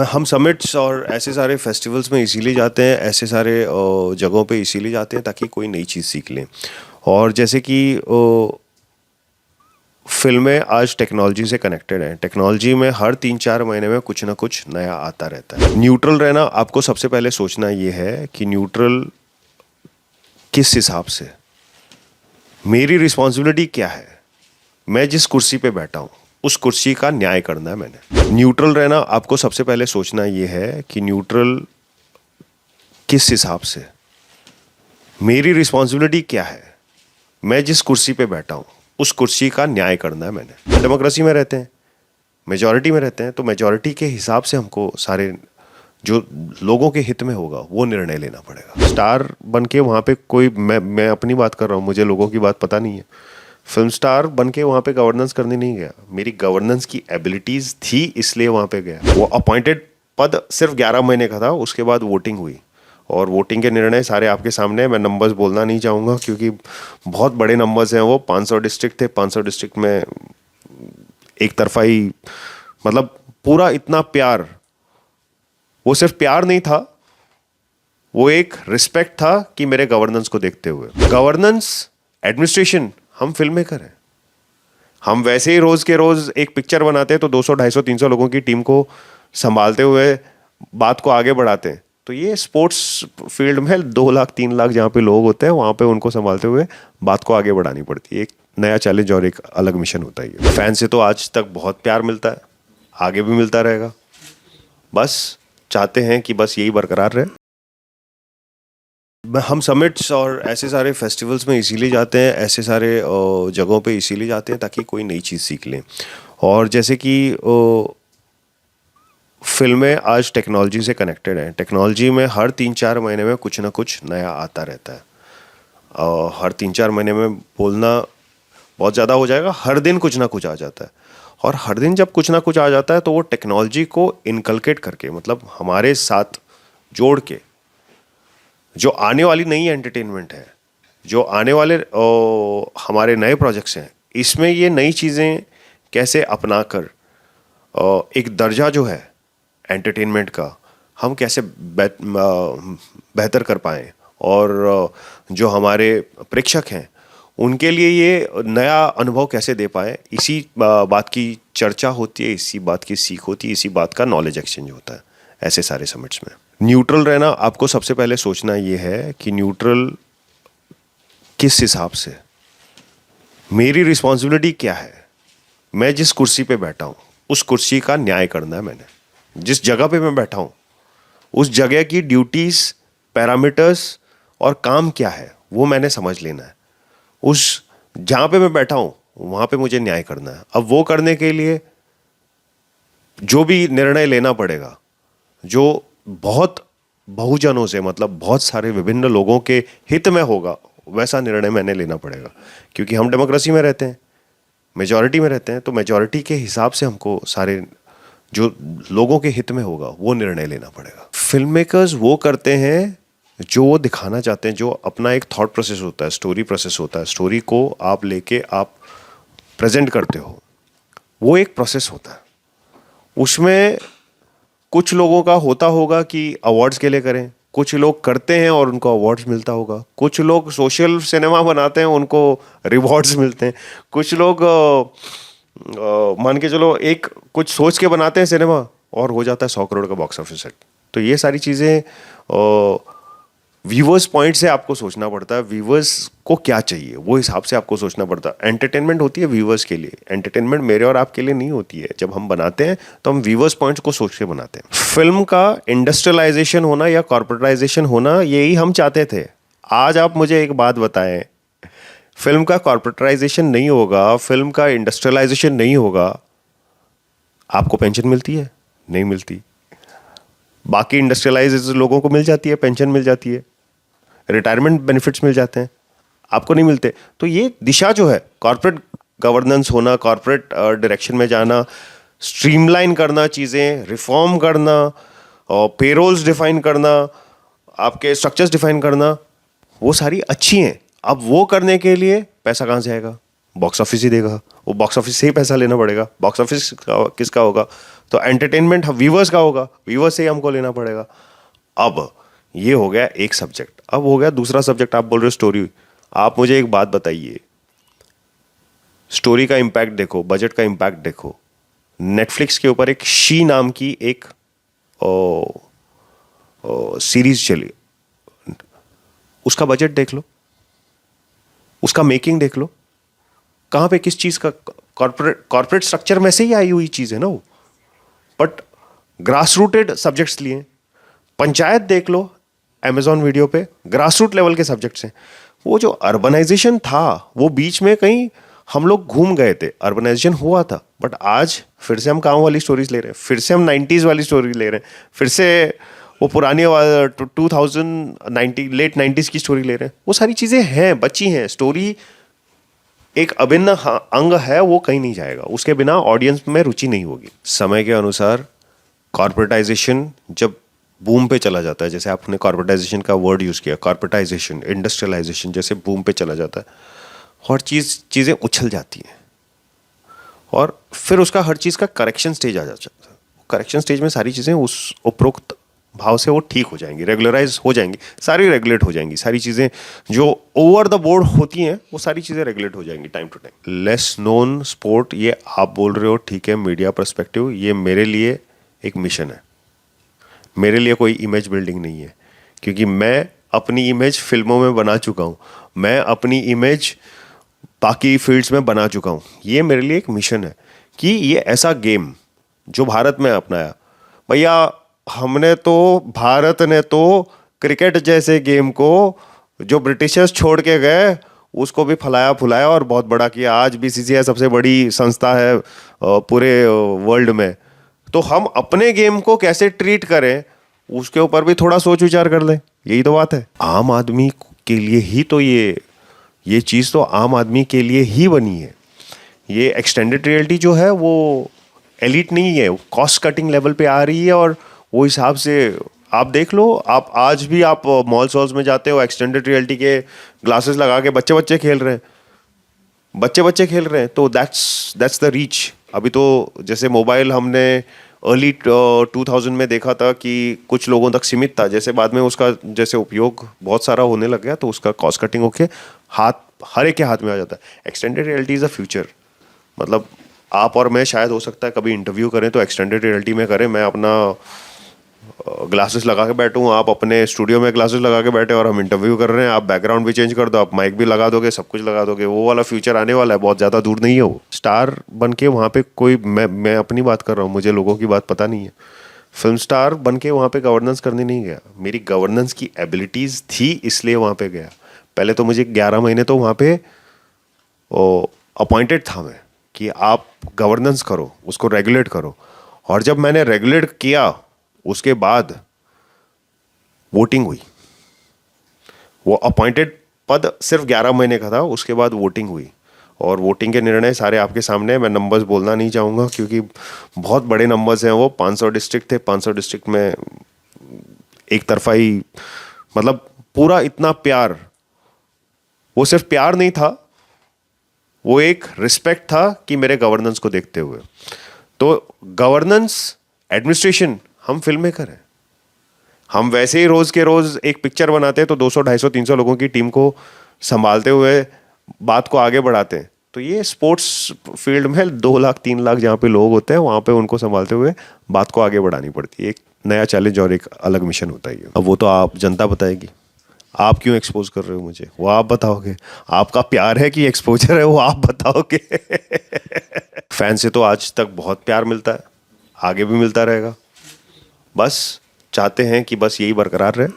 हम समिट्स और ऐसे सारे फेस्टिवल्स में इसीलिए जाते हैं, ऐसे सारे जगहों पे इसीलिए जाते हैं ताकि कोई नई चीज़ सीख लें। और जैसे कि फिल्में आज टेक्नोलॉजी से कनेक्टेड हैं। टेक्नोलॉजी में हर 3-4 महीने में कुछ ना कुछ नया आता रहता है। न्यूट्रल रहना, आपको सबसे पहले सोचना ये है कि न्यूट्रल किस हिसाब से, मेरी रिस्पॉन्सिबिलिटी क्या है, मैं जिस कुर्सी पे बैठा हूँ उस कुर्सी का न्याय करना है मैंने। न्यूट्रल रहना, आपको सबसे पहले सोचना ये है कि न्यूट्रल किस हिसाब से, मेरी रिस्पॉन्सिबिलिटी क्या है, मैं जिस कुर्सी पे बैठा हूँ उस कुर्सी का न्याय करना है मैंने। डेमोक्रेसी में रहते हैं, मेजॉरिटी में रहते हैं, तो मेजॉरिटी के हिसाब से हमको सारे जो लोगों के हित में होगा वो निर्णय लेना पड़ेगा। स्टार बन के वहाँ पे कोई, मैं अपनी बात कर रहा हूँ, मुझे लोगों की बात पता नहीं है। फिल्म स्टार बन के वहाँ पे गवर्नेंस करने नहीं गया, मेरी गवर्नेंस की एबिलिटीज़ थी इसलिए वहाँ पे गया। वो अपॉइंटेड पद सिर्फ 11 महीने का था, उसके बाद वोटिंग हुई और वोटिंग के निर्णय सारे आपके सामने हैं। मैं नंबर्स बोलना नहीं चाहूँगा क्योंकि बहुत बड़े नंबर्स हैं। वो 500 डिस्ट्रिक्ट थे, 500 डिस्ट्रिक्ट में एक तरफा ही, मतलब पूरा इतना प्यार, वो सिर्फ प्यार नहीं था, वो एक रिस्पेक्ट था कि मेरे गवर्नेंस को देखते हुए। गवर्नेंस, एडमिनिस्ट्रेशन, हम फिल्म मेकर हैं। हम वैसे ही रोज के रोज एक पिक्चर बनाते हैं तो 200, 250, 300 लोगों की टीम को संभालते हुए बात को आगे बढ़ाते हैं। तो ये स्पोर्ट्स फील्ड में 2 लाख 3 लाख जहाँ पे लोग होते हैं वहाँ पे उनको संभालते हुए बात को आगे बढ़ानी पड़ती है। एक नया चैलेंज और एक अलग मिशन होता है। फैन से तो आज तक बहुत प्यार मिलता है, आगे भी मिलता रहेगा। बस चाहते हैं कि बस यही बरकरार रहे। हम समिट्स और ऐसे सारे फेस्टिवल्स में इसीलिए जाते हैं, ऐसे सारे जगहों पे इसीलिए जाते हैं ताकि कोई नई चीज़ सीख लें। और जैसे कि फिल्में आज टेक्नोलॉजी से कनेक्टेड हैं। टेक्नोलॉजी में हर 3-4 महीने में कुछ ना कुछ नया आता रहता है। हर 3-4 महीने में बोलना बहुत ज़्यादा हो जाएगा, हर दिन कुछ ना कुछ आ जाता है। और हर दिन जब कुछ ना कुछ आ जाता है तो वो टेक्नोलॉजी को इनकलकेट करके, मतलब हमारे साथ जोड़ के, जो आने वाली नई एंटरटेनमेंट है, जो आने वाले हमारे नए प्रोजेक्ट्स हैं, इसमें ये नई चीज़ें कैसे अपनाकर एक दर्जा जो है एंटरटेनमेंट का हम कैसे बेहतर कर पाएँ और जो हमारे प्रेक्षक हैं उनके लिए ये नया अनुभव कैसे दे पाए, इसी बात की चर्चा होती है, इसी बात की सीख होती है, इसी बात का नॉलेज एक्सचेंज होता है ऐसे सारे समिट्स में। न्यूट्रल रहना, आपको सबसे पहले सोचना ये है कि न्यूट्रल किस हिसाब से, मेरी रिस्पॉन्सिबिलिटी क्या है, मैं जिस कुर्सी पे बैठा हूँ उस कुर्सी का न्याय करना है मैंने। जिस जगह पे मैं बैठा हूँ उस जगह की ड्यूटीज़, पैरामीटर्स और काम क्या है वो मैंने समझ लेना है। उस जहाँ पे मैं बैठा हूँ वहाँ पे मुझे न्याय करना है। अब वो करने के लिए जो भी निर्णय लेना पड़ेगा, जो बहुत बहुजनों से, मतलब बहुत सारे विभिन्न लोगों के हित में होगा, वैसा निर्णय मैंने लेना पड़ेगा। क्योंकि हम डेमोक्रेसी में रहते हैं, मेजॉरिटी में रहते हैं, तो मेजॉरिटी के हिसाब से हमको सारे जो लोगों के हित में होगा वो निर्णय लेना पड़ेगा। फिल्म मेकर्स वो करते हैं जो वो दिखाना चाहते हैं, जो अपना एक थॉट प्रोसेस होता है, स्टोरी प्रोसेस होता है। स्टोरी को आप लेके आप प्रेजेंट करते हो, वो एक प्रोसेस होता है। उसमें कुछ लोगों का होता होगा कि अवार्ड्स के लिए करें, कुछ लोग करते हैं और उनको अवार्ड्स मिलता होगा, कुछ लोग सोशल सिनेमा बनाते हैं उनको रिवॉर्ड्स मिलते हैं, कुछ लोग मान के चलो एक कुछ सोच के बनाते हैं सिनेमा और हो जाता है 100 करोड़ का बॉक्स ऑफिस सेट। तो ये सारी चीज़ें व्यूवर्स पॉइंट से आपको सोचना पड़ता है। व्यूवर्स को क्या चाहिए वो हिसाब से आपको सोचना पड़ता है। एंटरटेनमेंट होती है व्यूवर्स के लिए, एंटरटेनमेंट मेरे और आपके लिए नहीं होती है। जब हम बनाते हैं तो हम व्यूवर्स पॉइंट्स को सोच के बनाते हैं। फिल्म का इंडस्ट्रियलाइजेशन होना या कॉर्पोरेटाइजेशन होना, यही हम चाहते थे। आज आप मुझे एक बात बताएं, फिल्म का कॉर्पोरेटाइजेशन नहीं होगा, फिल्म का इंडस्ट्रियलाइजेशन नहीं होगा, आपको पेंशन मिलती है? नहीं मिलती। बाकी इंडस्ट्रियलाइज लोगों को मिल जाती है, पेंशन मिल जाती है, रिटायरमेंट बेनिफिट्स मिल जाते हैं, आपको नहीं मिलते। तो ये दिशा जो है, कॉर्पोरेट गवर्नेंस होना, कॉर्पोरेट डायरेक्शन में जाना, स्ट्रीमलाइन करना, चीज़ें रिफॉर्म करना, और पेरोल्स डिफाइन करना, आपके स्ट्रक्चर्स डिफाइन करना, वो सारी अच्छी हैं। अब वो करने के लिए पैसा कहाँ से आएगा? बॉक्स ऑफिस ही देगा। वो बॉक्स ऑफिस से ही पैसा लेना पड़ेगा। बॉक्स ऑफिस किसका होगा? तो एंटरटेनमेंट व्यूवर्स का होगा, व्यूवर्स से ही हमको लेना पड़ेगा। अब ये हो गया एक सब्जेक्ट, अब हो गया दूसरा सब्जेक्ट, आप बोल रहे हो स्टोरी। आप मुझे एक बात बताइए, स्टोरी का इम्पैक्ट देखो, बजट का इम्पैक्ट देखो। नेटफ्लिक्स के ऊपर एक शी नाम की एक सीरीज चली, उसका बजट देख लो, उसका मेकिंग देख लो, कहाँ पे किस चीज़ का कॉर्पोरेट स्ट्रक्चर में से ही आई हुई चीज़ है ना वो, बट ग्रास रूटेड सब्जेक्ट्स लिए। पंचायत देख लो अमेजॉन वीडियो पे, ग्रास रूट लेवल के सब्जेक्ट्स हैं। वो जो अर्बनाइजेशन था वो बीच में कहीं हम लोग घूम गए थे, अर्बनाइजेशन हुआ था, बट आज फिर से हम गाँव वाली स्टोरीज ले रहे हैं, फिर से हम 90s वाली स्टोरी ले रहे हैं, फिर से वो पुरानी 2090 लेट 90s की स्टोरी ले रहे हैं। वो सारी चीज़ें हैं, बची हैं। स्टोरी एक अभिन्न अंग है, वो कहीं नहीं जाएगा, उसके बिना ऑडियंस में रुचि नहीं होगी। समय के अनुसार कॉर्पोरेटाइजेशन जब बूम पे चला जाता है, जैसे आपने कॉर्पोरेटाइजेशन का वर्ड यूज़ किया, कॉर्पोरेटाइजेशन, इंडस्ट्रियलाइजेशन जैसे बूम पे चला जाता है, हर चीज़ें उछल जाती हैं और फिर उसका हर चीज़ का करेक्शन स्टेज आ जाता है। करेक्शन स्टेज में सारी चीज़ें उस उपरोक्त भाव से वो ठीक हो जाएंगी, रेगुलराइज हो जाएंगी, सारी रेगुलेट हो जाएंगी, सारी चीज़ें जो ओवर द बोर्ड होती हैं वो सारी चीज़ें रेगुलेट हो जाएंगी time to time. Less known sport, ये आप बोल रहे हो ठीक है, मीडिया पर्सपेक्टिव, ये मेरे लिए एक मिशन है, मेरे लिए कोई इमेज बिल्डिंग नहीं है, क्योंकि मैं अपनी इमेज फिल्मों में बना चुका हूँ, मैं अपनी इमेज बाकी फील्ड्स में बना चुका हूँ। ये मेरे लिए एक मिशन है कि ये ऐसा गेम जो भारत में अपनाया, भैया हमने तो, भारत ने तो क्रिकेट जैसे गेम को जो ब्रिटिशर्स छोड़ के गए उसको भी फलाया फुलाया और बहुत बड़ा किया। आज बीसीसीआई सबसे बड़ी संस्था है पूरे वर्ल्ड में, तो हम अपने गेम को कैसे ट्रीट करें उसके ऊपर भी थोड़ा सोच विचार कर लें। यही तो बात है। आम आदमी के लिए ही तो ये चीज़ तो आम आदमी के लिए ही बनी है। ये एक्सटेंडेड रियलिटी जो है वो एलिट नहीं है, कॉस्ट कटिंग लेवल पे आ रही है और वो हिसाब से आप देख लो। आप आज भी आप मॉल्स वॉल्स में जाते हो, एक्सटेंडेड रियलिटी के ग्लासेस लगा के बच्चे खेल रहे हैं, बच्चे खेल रहे हैं, तो दैट्स द रीच। अभी तो जैसे मोबाइल हमने अर्ली 2000 में देखा था कि कुछ लोगों तक सीमित था, जैसे बाद में उसका जैसे उपयोग बहुत सारा होने लग गया तो उसका कॉस्ट कटिंग होके हर एक के हाथ में आ जाता है। Extended reality is a future. मतलब आप और मैं शायद हो सकता है कभी इंटरव्यू करें तो एक्सटेंडेड रियलिटी में करें, मैं अपना ग्लासेस लगा के बैठूँ, आप अपने स्टूडियो में ग्लासेस लगा के बैठे और हम इंटरव्यू कर रहे हैं, आप बैकग्राउंड भी चेंज कर दो, आप माइक भी लगा दोगे, सब कुछ लगा दोगे। वो वाला फ्यूचर आने वाला है, बहुत ज़्यादा दूर नहीं है वो। स्टार बन के वहाँ पे कोई, मैं अपनी बात कर रहा हूँ, मुझे लोगों की बात पता नहीं है। फिल्म स्टार बन के वहाँ पे गवर्नेंस करने नहीं गया, मेरी गवर्नेंस की एबिलिटीज़ थी इसलिए वहाँ पे गया। पहले तो मुझे 11 महीने तो वहाँ पे अपॉइंटेड था मैं कि आप गवर्नेंस करो, उसको रेगुलेट करो। और जब मैंने रेगुलेट किया उसके बाद वोटिंग हुई। वो अपॉइंटेड पद सिर्फ 11 महीने का था, उसके बाद वोटिंग हुई और वोटिंग के निर्णय सारे आपके सामने हैं। मैं नंबर्स बोलना नहीं चाहूँगा क्योंकि बहुत बड़े नंबर्स हैं। वो 500 डिस्ट्रिक्ट थे, 500 डिस्ट्रिक्ट में एक तरफा ही, मतलब पूरा इतना प्यार, वो सिर्फ प्यार नहीं था, वो एक रिस्पेक्ट था कि मेरे गवर्नेंस को देखते हुए। तो गवर्नेंस, एडमिनिस्ट्रेशन, हम फिल्म मेकर हैं। हम वैसे ही रोज के रोज एक पिक्चर बनाते हैं तो 200, 250, 300 लोगों की टीम को संभालते हुए बात को आगे बढ़ाते हैं। तो ये स्पोर्ट्स फील्ड में 2 लाख 3 लाख जहाँ पे लोग होते हैं वहाँ पे उनको संभालते हुए बात को आगे बढ़ानी पड़ती है। एक नया चैलेंज और एक अलग मिशन होता है। अब वो तो आप, जनता बताएगी। आप क्यों एक्सपोज कर रहे हो मुझे, वो आप बताओगे। आपका प्यार है कि एक्सपोजर है, वो आप बताओगे। फैन से तो आज तक बहुत प्यार मिलता है, आगे भी मिलता रहेगा। बस चाहते हैं कि बस यही बरकरार रहे।